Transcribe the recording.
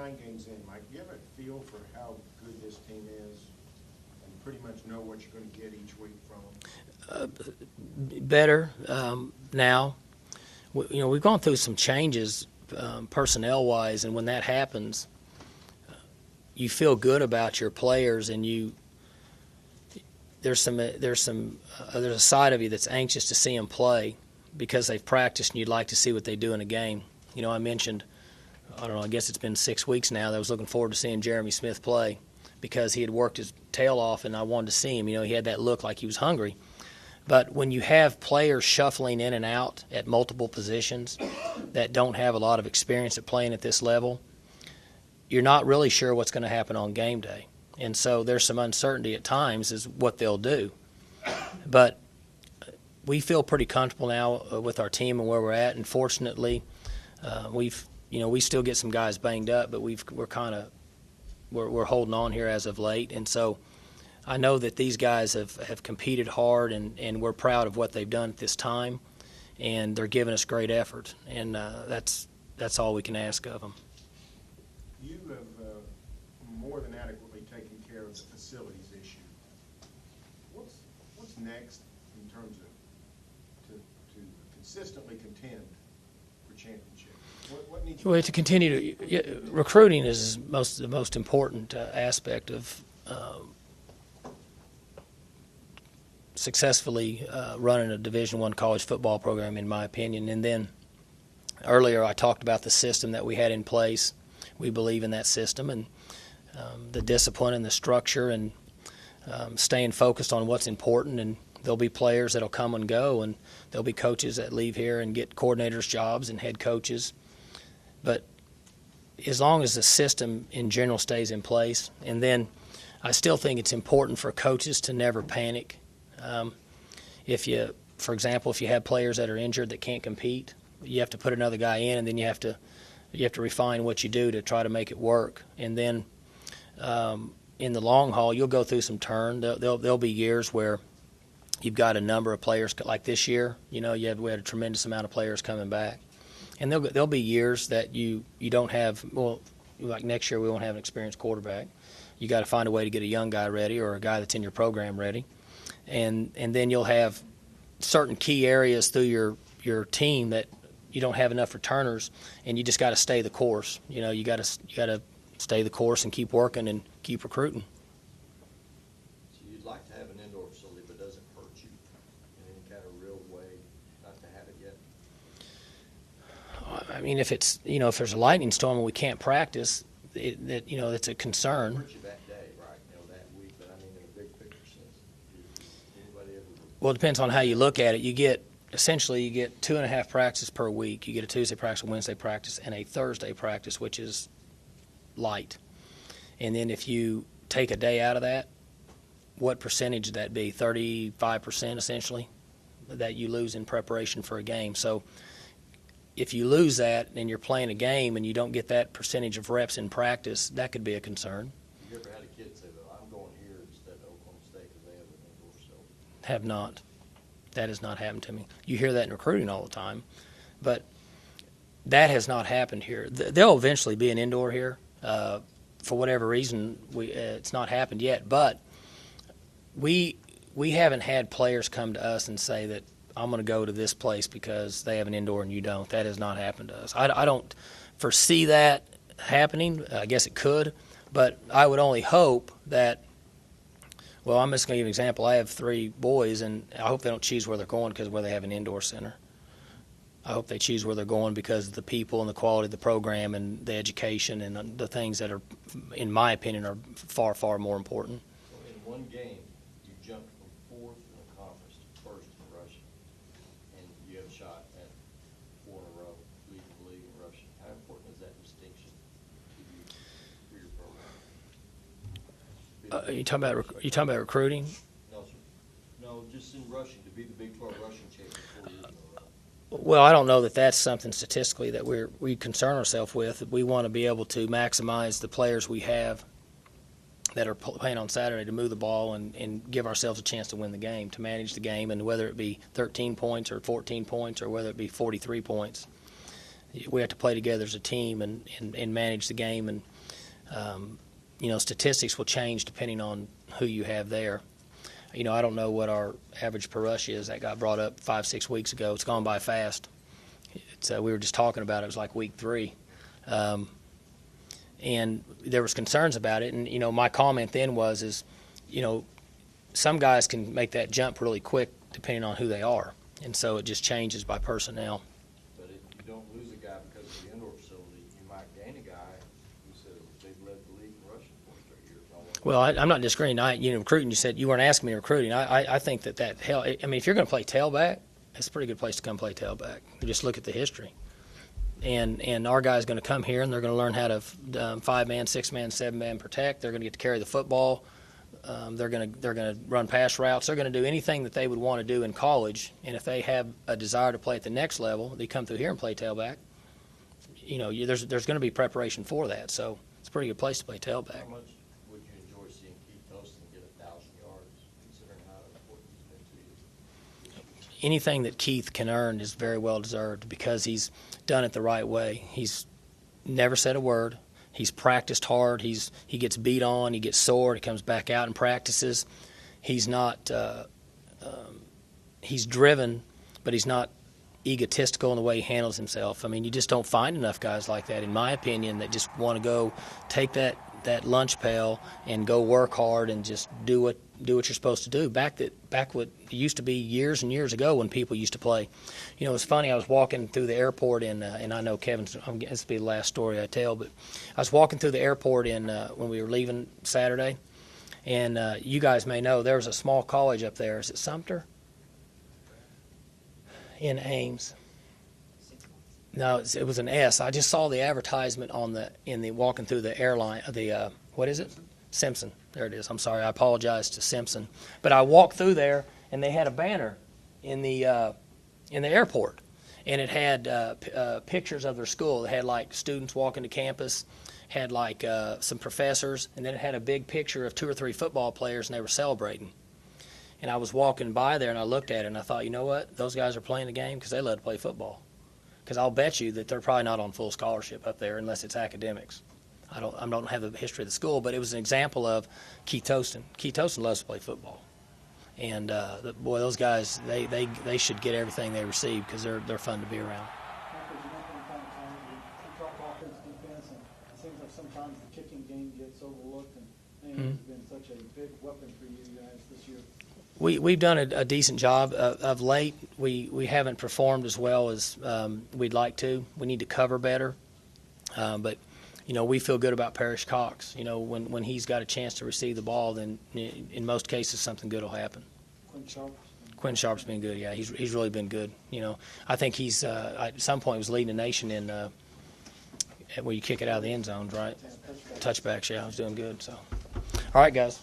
9 games in, Mike, do you have a feel for how good this team is and pretty much know what you're going to get each week from them? Better now. We've gone through some changes personnel-wise, and when that happens, you feel good about your players, and there's a side of you that's anxious to see them play because they've practiced, and you'd like to see what they do in a game. I mentioned, I guess it's been 6 weeks now that I was looking forward to seeing Jeremy Smith play because he had worked his tail off, and I wanted to see him. He had that look like he was hungry. But when you have players shuffling in and out at multiple positions that don't have a lot of experience at playing at this level, you're not really sure what's going to happen on game day. And so there's some uncertainty at times as what they'll do. But we feel pretty comfortable now with our team and where we're at. And fortunately, we still get some guys banged up, but we're holding on here as of late. And so I know that these guys have competed hard, and we're proud of what they've done at this time, and they're giving us great effort, and that's all we can ask of them. You have more than adequately taken care of the facilities issue. What's next in terms of to consistently contend for championship? What needs to continue to recruiting is the most important aspect of successfully running a Division I college football program, in my opinion. And then earlier I talked about the system that we had in place. We believe in that system and the discipline and the structure and staying focused on what's important. And there'll be players that'll come and go, and there'll be coaches that leave here and get coordinators' jobs and head coaches. But as long as the system in general stays in place, and then I still think it's important for coaches to never panic. For example, if you have players that are injured that can't compete, you have to put another guy in, and then you have to refine what you do to try to make it work. And then in the long haul, you'll go through some turn. There'll be years where you've got a number of players like this year. We had a tremendous amount of players coming back, and there'll be years that you don't have. Well, like next year, we won't have an experienced quarterback. You got to find a way to get a young guy ready or a guy that's in your program ready. And then you'll have certain key areas through your team that you don't have enough returners, and you just got to stay the course. You got to stay the course and keep working and keep recruiting. So you'd like to have an indoor facility, but does it hurt you in any kind of real way not to have it yet? I mean, if there's a lightning storm and we can't practice, it's a concern. It hurts you that day, right? That week, but I mean in a big picture sense. Well, it depends on how you look at it. You get 2.5 practices per week. You get a Tuesday practice, a Wednesday practice, and a Thursday practice, which is light. And then if you take a day out of that, what percentage would that be? 35% essentially that you lose in preparation for a game. So if you lose that and you're playing a game and you don't get that percentage of reps in practice, that could be a concern. You ever had a kid say, well, I'm going here instead of Oklahoma State because they have an indoor facility? Have not. That has not happened to me. You hear that in recruiting all the time, but that has not happened here. There'll eventually be an indoor here. For whatever reason, it's not happened yet, but we haven't had players come to us and say that I'm going to go to this place because they have an indoor and you don't. That has not happened to us. I don't foresee that happening. I guess it could, but I would only hope that. Well, I'm just going to give an example. I have 3 boys, and I hope they don't choose where they're going because where they have an indoor center. I hope they choose where they're going because of the people and the quality of the program and the education and the things that are, in my opinion, are far, far more important. So in one game, you jumped from 4th in the conference to 1st in rushing, and you have a shot at 4 in a row leading the league in rushing. How important is that distinction to you for your program? You talking about recruiting? No, sir. No, just in rushing, to be the Big 12 rushing champion 4 years in a row. Well, I don't know that that's something statistically that we concern ourselves with. We want to be able to maximize the players we have that are playing on Saturday to move the ball and give ourselves a chance to win the game, to manage the game, and whether it be 13 points or 14 points or whether it be 43 points. We have to play together as a team and manage the game. And statistics will change depending on who you have there. I don't know what our average per rush is. That got brought up 5-6 weeks ago. It's gone by fast. We were just talking about it. It was like week 3. And there was concerns about it. And, my comment then was, some guys can make that jump really quick depending on who they are. And so it just changes by personnel. But if you don't lose a guy because of the indoor facility, you might gain a guy who says they've led the league in rushing 4 straight years. Well, I'm not disagreeing. Recruiting, you said you weren't asking me to recruiting. I think that if you're going to play tailback, it's a pretty good place to come play tailback. You just look at the history. And our guy's going to come here, and they're going to learn how to 5-man, 6-man, 7-man protect. They're going to get to carry the football. They're going to run pass routes. They're going to do anything that they would want to do in college. And if they have a desire to play at the next level, they come through here and play tailback. There's going to be preparation for that. So it's a pretty good place to play tailback. How much would you enjoy seeing Keith Toston get 1,000 yards, considering how important he's been to you? Anything that Keith can earn is very well deserved because he's done it the right way. He's never said a word. He's practiced hard. He gets beat on. He gets sore. He comes back out and practices. He's not. He's driven, but he's not egotistical in the way he handles himself. You just don't find enough guys like that, in my opinion, that just want to go take that lunch pail and go work hard and just do what you're supposed to do. Back what it used to be years and years ago when people used to play. It was funny. I was walking through the airport and I know Kevin's. This will be the last story I tell, but I was walking through the airport when we were leaving Saturday, and you guys may know there was a small college up there. Is it Sumter? In Ames. No, it was an S. I just saw the advertisement in the walking through the airline. What is it? Simpson. There it is. I'm sorry. I apologize to Simpson. But I walked through there, and they had a banner in the airport, and it had pictures of their school. It had like students walking to campus, had like some professors, and then it had a big picture of 2 or 3 football players, and they were celebrating. And I was walking by there, and I looked at it, and I thought, you know what? Those guys are playing the game because they love to play football. Because I'll bet you that they're probably not on full scholarship up there unless it's academics. I don't have the history of the school, but it was an example of Keith Toston. Keith Toston loves to play football. And, boy, those guys, they should get everything they receive because they're fun to be around. You talk offense, defense, and it seems like sometimes the kicking game gets overlooked, and it's been such a big weapon for you guys this year. We've done a decent job. Of late, we haven't performed as well as we'd like to. We need to cover better. But, we feel good about Parrish Cox. When he's got a chance to receive the ball, then in most cases something good will happen. Quinn Sharp's been good, yeah. He's really been good. I think he's at some point was leading the nation in where you kick it out of the end zones, right? Touchbacks, yeah. He's doing good. So, all right, guys.